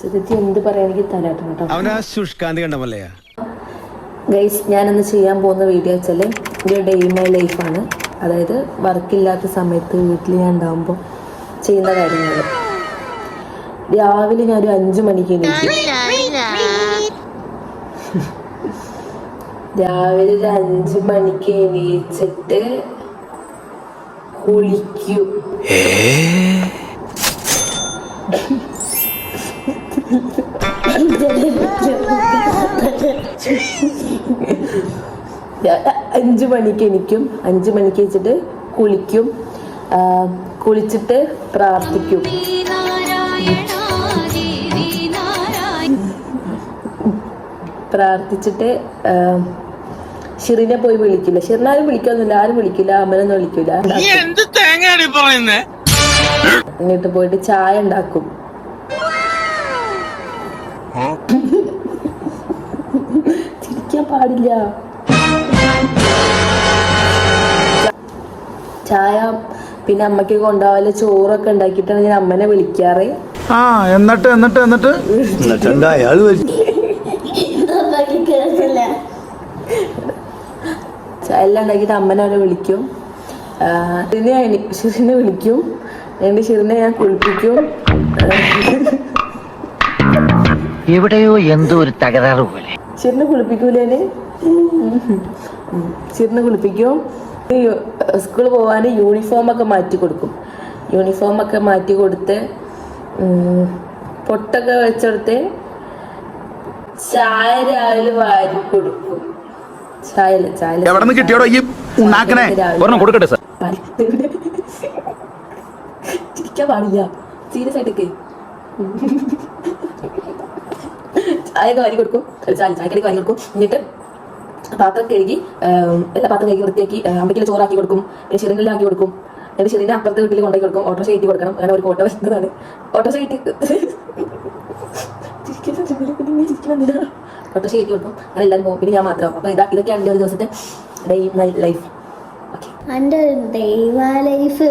എന്ത് പറയാ, എനിക്ക് തലാട്ടം കേട്ടോ. ഗൈസ്, ഞാനന്ന് ചെയ്യാൻ പോകുന്ന വീഡിയോ വെച്ചാൽ ഒരു ഡേ ഇൻ മൈ ലൈഫാണ്. അതായത് വർക്കില്ലാത്ത സമയത്ത് വീട്ടിൽ ഞാൻ ഉണ്ടാകുമ്പോൾ ചെയ്യുന്ന കാര്യങ്ങൾ. രാവിലെ ഞാനൊരു 5 മണിക്ക് എണീക്കും. രാവിലെ ഒരു 5 മണിക്ക് എണീച്ചിട്ട് കുളിക്കും. അഞ്ച് മണിക്ക് എണീക്കും. 5 മണിക്ക് വെച്ചിട്ട് കുളിക്കും. കുളിച്ചിട്ട് പ്രാർത്ഥിക്കും. പ്രാർത്ഥിച്ചിട്ട് ഷിറിനെ പോയി വിളിക്കില്ല. ഷിറിനെ ആരും വിളിക്കൊന്നുമില്ല, ആരും വിളിക്കില്ല, അമ്മനൊന്നും വിളിക്കില്ല. എന്നിട്ട് പോയിട്ട് ചായ ഉണ്ടാക്കും. ചിരിക്കാൻ പാടില്ല. ചായ പിന്നെ അമ്മയ്ക്ക് കൊണ്ടുപോകാൻ ചോറൊക്കെ ഉണ്ടാക്കിയിട്ടാണ് ഞാൻ അമ്മനെ വിളിക്കാറ്. എന്നിട്ട് ചായ എല്ലാം ഉണ്ടാക്കിയിട്ട് അമ്മനെ അവരെ വിളിക്കും. ഷിറിനെ വിളിക്കും. എന്നിട്ട് ഷിറിനെ ഞാൻ കുളിപ്പിക്കും. എവിടെയോ എന്തോ ഒരു തകരാറ് പോലെ. ഷിറിനെ കുളിപ്പിക്കൂലേന്. ഷിറിനെ കുളിപ്പിക്കും. സ്കൂളിൽ പോകാൻ യൂണിഫോമൊക്കെ മാറ്റി കൊടുക്കും. യൂണിഫോമൊക്കെ മാറ്റി കൊടുത്ത് പൊട്ടൊക്കെ വെച്ചെടുത്ത് ചായ രാവിലെ വാരി കൊടുക്കും. ചിരിക്കാൻ പാടില്ല, സീരിയസ് ആയിട്ടൊക്കെ. ചായയൊക്കെ വാരി കൊടുക്കും. ചായക്കടയ്ക്ക് വാരി കൊടുക്കും. എന്നിട്ട് പാത്രം കഴുകി എല്ലാ പാത്രം കഴുകി വൃത്തിയാക്കി അമ്മയ്ക്ക് ചോറാക്കി കൊടുക്കും. പിന്നെ ഷിറിനെല്ലാം ആക്കി കൊടുക്കും. എന്നിട്ട് ഷിറിന്റെ അപ്പുറത്തെ വീട്ടിൽ കൊണ്ടുപോയി കൊടുക്കും. ഓട്ടോറിക്ഷ കയറ്റി കൊടുക്കണം. അങ്ങനെ ഒരു ഓട്ടോ വരുന്നതാണ്. ഓട്ടോറിക്ഷ കയറ്റി കൊടുക്കും. അങ്ങനെ എല്ലാവരും പോകും. പിന്നെ ഞാൻ മാത്രം. അപ്പൊ ഇതൊക്കെയാണ് എൻ്റെ ഒരു ദിവസത്തെ ഡേ ഇൻ മൈ ലൈഫ്. എൻ്റെ ഡേ ഇൻ മൈ ലൈഫ്